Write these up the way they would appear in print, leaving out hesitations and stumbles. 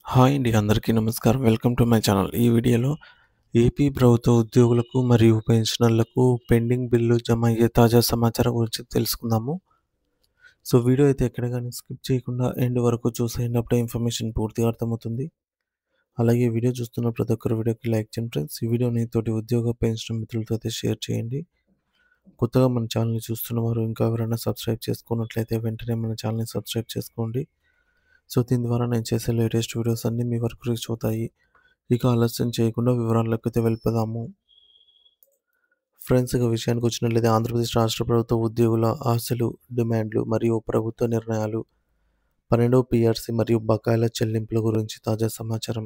Hi అండి. అందరికీ నమస్కారం. Welcome to my channel. ఈ వీడియోలో ఏపీ ప్రభుత్వ ఉద్యోగులకు మరియు పెన్షనర్లకు పెండింగ్ బిల్లు జమ అయ్యే తాజా సమాచారం గురించి తెలుసుకుందాము. సో, వీడియో అయితే ఎక్కడ గాని స్కిప్ చేయకుండా ఎండ్ వరకు చూసేయండి. అప్పుడే ఇన్ఫర్మేషన్ పూర్తిగా అర్థమవుతుంది. అలాగే వీడియో చూస్తున్న ప్రతి ఒక్కరు వీడియోకి లైక్ చేయండి ఫ్రెండ్స్. ఈ వీడియోని తోటి ఉద్యోగ పెన్షన్ మిత్రులతో అయితే షేర్ చేయండి. కొత్తగా మన ఛానల్‌ని చూస్తున్న వారు ఇంకా ఎవరైనా సబ్స్క్రైబ్ చేసుకున్నట్లయితే వెంటనే మన ఛానల్‌ని సబ్స్క్రైబ్ చేసుకోండి. సో, దీని ద్వారా నేను చేసే లేటెస్ట్ వీడియోస్ అన్నీ మీ వరకు రీచ్ అవుతాయి. ఇక ఆలస్యం చేయకుండా వివరాల్లోకైతే వెళ్ళిపోదాము. ఫ్రెండ్స్, ఇక విషయానికి వచ్చినట్లయితే ఆంధ్రప్రదేశ్ రాష్ట్ర ప్రభుత్వ ఉద్యోగుల ఆశలు, డిమాండ్లు మరియు ప్రభుత్వ నిర్ణయాలు, 12వ పీఆర్సీ మరియు బకాయిల చెల్లింపుల గురించి తాజా సమాచారం.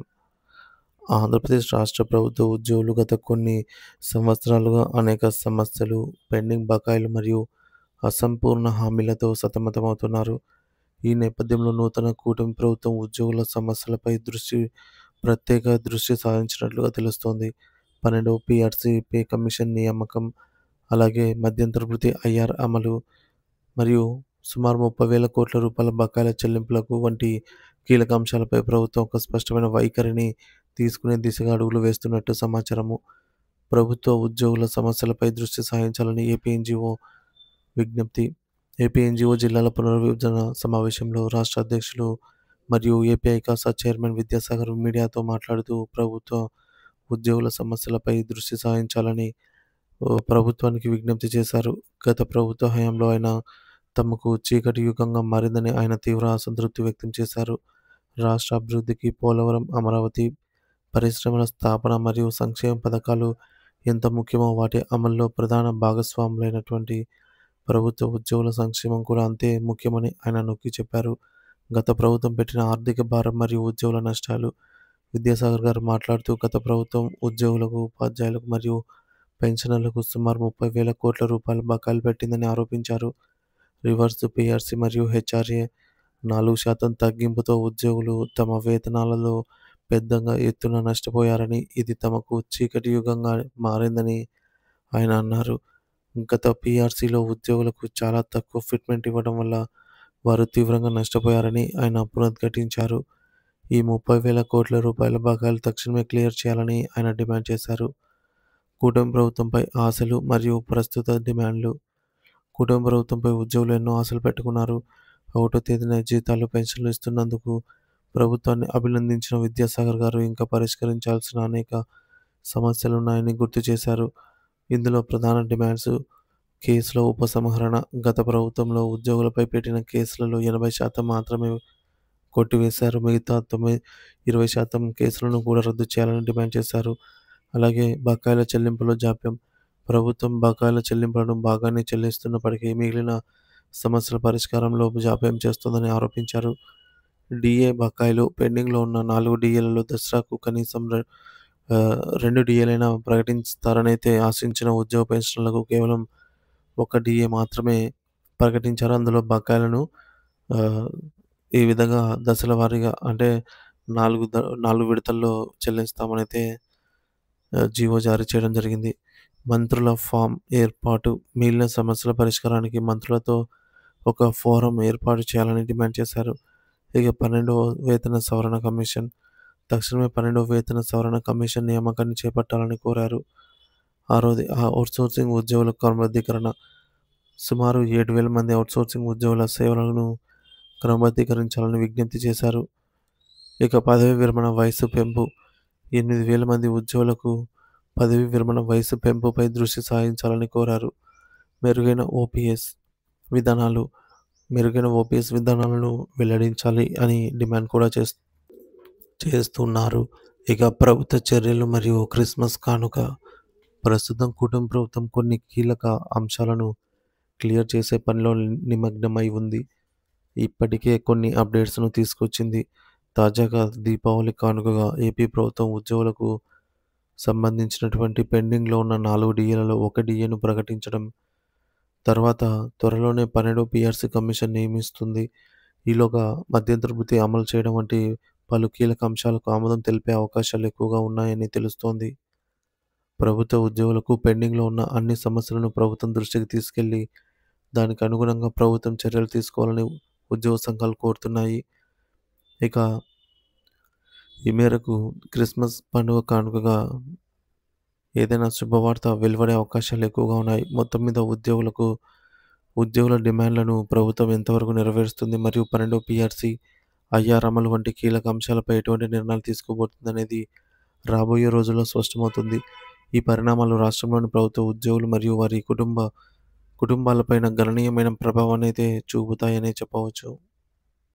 ఆంధ్రప్రదేశ్ రాష్ట్ర ప్రభుత్వ ఉద్యోగులు గత కొన్ని సంవత్సరాలుగా అనేక సమస్యలు, పెండింగ్ బకాయిలు మరియు అసంపూర్ణ హామీలతో సతమతమవుతున్నారు. ఈ నేపథ్యంలో నూతన కూటమి ప్రభుత్వం ఉద్యోగుల సమస్యలపై ప్రత్యేక దృష్టి సారించినట్లుగా తెలుస్తోంది. 12వ పీఆర్సీ పే కమిషన్ నియామకం, అలాగే మధ్యంతర భృతి ఐఆర్ అమలు మరియు సుమారు 30,000 కోట్ల రూపాయల బకాయిల చెల్లింపులకు వంటి కీలక అంశాలపై ప్రభుత్వం ఒక స్పష్టమైన వైఖరిని తీసుకునే దిశగా అడుగులు వేస్తున్నట్టు సమాచారము. ప్రభుత్వ ఉద్యోగుల సమస్యలపై దృష్టి సారించాలని ఏపీ ఎన్‌జీఓ విజ్ఞప్తి. ఏపీ ఎన్‌జీఓ జిల్లాల పునర్విభజన సమావేశంలో రాష్ట్ర అధ్యక్షులు మరియు ఏపీ ఐకాసా చైర్మన్ విద్యాసాగర్ మీడియాతో మాట్లాడుతూ ప్రభుత్వ ఉద్యోగుల సమస్యలపై దృష్టి సారించాలని ప్రభుత్వానికి విజ్ఞప్తి చేశారు. గత ప్రభుత్వ హయాంలో ఆయన తమకు చీకటి యుగంగా మారిందని ఆయన తీవ్ర అసంతృప్తి వ్యక్తం చేశారు. రాష్ట్ర అభివృద్ధికి పోలవరం, అమరావతి, పరిశ్రమల స్థాపన మరియు సంక్షేమ పథకాలు ఎంత ముఖ్యమో వాటి అమల్లో ప్రధాన భాగస్వాములైనటువంటి ప్రభుత్వ ఉద్యోగుల సంక్షేమం కూడా అంతే ముఖ్యమని ఆయన నొక్కి చెప్పారు. గత ప్రభుత్వం పెట్టిన ఆర్థిక భారం మరియు ఉద్యోగుల నష్టాలు. విద్యాసాగర్ గారు మాట్లాడుతూ గత ప్రభుత్వం ఉద్యోగులకు, ఉపాధ్యాయులకు మరియు పెన్షనర్లకు సుమారు 30,000 కోట్ల రూపాయల బకాయిలు పెట్టిందని ఆరోపించారు. రివర్స్ పీఆర్సీ మరియు హెచ్ఆర్ఏ 4% తగ్గింపుతో ఉద్యోగులు తమ వేతనాలలో పెద్దగా ఎత్తున నష్టపోయారని, ఇది తమకు చీకటి యుగంగా మారిందని ఆయన అన్నారు. గత పీఆర్సీలో ఉద్యోగులకు చాలా తక్కువ ఫిట్మెంట్ ఇవ్వడం వల్ల వారు తీవ్రంగా నష్టపోయారని ఆయన పునరుద్ఘాటించారు. ఈ 30,000 కోట్ల రూపాయల బకాయిలు తక్షణమే క్లియర్ చేయాలని ఆయన డిమాండ్ చేశారు. కూటమి ప్రభుత్వంపై ఆశలు మరియు ప్రస్తుత డిమాండ్లు. కూటమి ప్రభుత్వంపై ఉద్యోగులు ఎన్నో ఆశలు పెట్టుకున్నారు. 1వ తేదీన జీతాలు, పెన్షన్లు ఇస్తున్నందుకు ప్రభుత్వాన్ని అభినందించిన విద్యాసాగర్ గారు ఇంకా పరిష్కరించాల్సిన అనేక సమస్యలున్నాయని గుర్తు చేశారు. ఇందులో ప్రధాన డిమాండ్స్ కేసుల ఉపసంహరణ. గత ప్రభుత్వంలో ఉద్యోగులపై పెట్టిన కేసులలో 80% మాత్రమే కొట్టివేశారు. మిగతా 20% కేసులను కూడా రద్దు చేయాలని డిమాండ్ చేశారు. అలాగే బకాయిల చెల్లింపులో జాప్యం. ప్రభుత్వం బకాయిల చెల్లింపులను బాగానే చెల్లిస్తున్నప్పటికీ మిగిలిన సమస్యల పరిష్కారంలో జాప్యం చేస్తోందని ఆరోపించారు. డీఏ బకాయిలు. పెండింగ్‌లో ఉన్న 4 డీఏలలో దసరాకు కనీసం 2 డీఏలైనా ప్రకటిస్తారనైతే ఆశించిన ఉద్యోగ పెన్షనర్లకు కేవలం 1 డీఏ మాత్రమే ప్రకటించారు. అందులో బకాయిలను ఆహ్, ఈ విధంగా దశల వారీగా అంటే 4 విడతల్లో చెల్లిస్తామనైతే జీవో జారీ చేయడం జరిగింది. మంత్రుల ఫామ్ ఏర్పాటు. మిగిలిన సమస్యల పరిష్కారానికి మంత్రులతో ఒక ఫోరం ఏర్పాటు చేయాలని డిమాండ్ చేశారు. ఇక 12వ వేతన సవరణ కమిషన్. తక్షణమే 12వ వేతన సవరణ కమిషన్ నియామకాన్ని చేపట్టాలని కోరారు. ఆరోది ఔట్‌సోర్సింగ్ ఉద్యోగుల క్రమబద్ధీకరణ. సుమారు 7,000 మంది ఔట్‌సోర్సింగ్ ఉద్యోగుల సేవలను క్రమబద్ధీకరించాలని విజ్ఞప్తి చేశారు. ఇక పదవీ విరమణ వయస్సు పెంపు. 8,000 మంది ఉద్యోగులకు పదవీ విరమణ వయస్సు పెంపుపై దృష్టి సారించాలని కోరారు. మెరుగైన ఓపీఎస్ విధానాలు. మెరుగైన ఓపీఎస్ విధానాలను వెల్లడించాలి అని డిమాండ్ కూడా చేస్తున్నారు. ఇక ప్రభుత్వ చర్యలు మరియు క్రిస్మస్ కానుక. ప్రస్తుతం కూటమి ప్రభుత్వం కొన్ని కీలక అంశాలను క్లియర్ చేసే పనిలో నిమగ్నమై ఉంది. ఇప్పటికే కొన్ని అప్డేట్స్‌ను తీసుకొచ్చింది. తాజాగా దీపావళి కానుకగా ఏపీ ప్రభుత్వం ఉద్యోగులకు సంబంధించినటువంటి పెండింగ్‌లో ఉన్న 4 డీఏలలో 1 డీఏను ప్రకటించడం. తర్వాత త్వరలోనే 12వ పీఆర్సీ కమిషన్ నియమిస్తుంది. ఈలోగా మధ్యంతర భృతి అమలు చేయడం వంటి పలు కీలక అంశాలకు ఆమోదం తెలిపే అవకాశాలు ఎక్కువగా ఉన్నాయని తెలుస్తోంది. ప్రభుత్వ ఉద్యోగులకు పెండింగ్‌లో ఉన్న అన్ని సమస్యలను ప్రభుత్వం దృష్టికి తీసుకెళ్లి దానికి అనుగుణంగా ప్రభుత్వం చర్యలు తీసుకోవాలని ఉద్యోగ సంఘాలు కోరుతున్నాయి. ఇక ఈ మేరకు క్రిస్మస్ పండుగ కానుకగా ఏదైనా శుభవార్త వెలువడే అవకాశాలు ఎక్కువగా ఉన్నాయి. మొత్తం మీద ఉద్యోగుల డిమాండ్లను ప్రభుత్వం ఎంతవరకు నెరవేరుస్తుంది మరియు 12వ పీఆర్సీ, ఐఆర్ అమలు వంటి కీలక అంశాలపై ఎటువంటి నిర్ణయాలు తీసుకోబోతుందనేది రాబోయే రోజుల్లో స్పష్టమవుతుంది. ఈ పరిణామాలు రాష్ట్రంలోని ప్రభుత్వ ఉద్యోగులు మరియు వారి కుటుంబాలపైన గణనీయమైన ప్రభావాన్నయితే చూపుతాయనే చెప్పవచ్చు.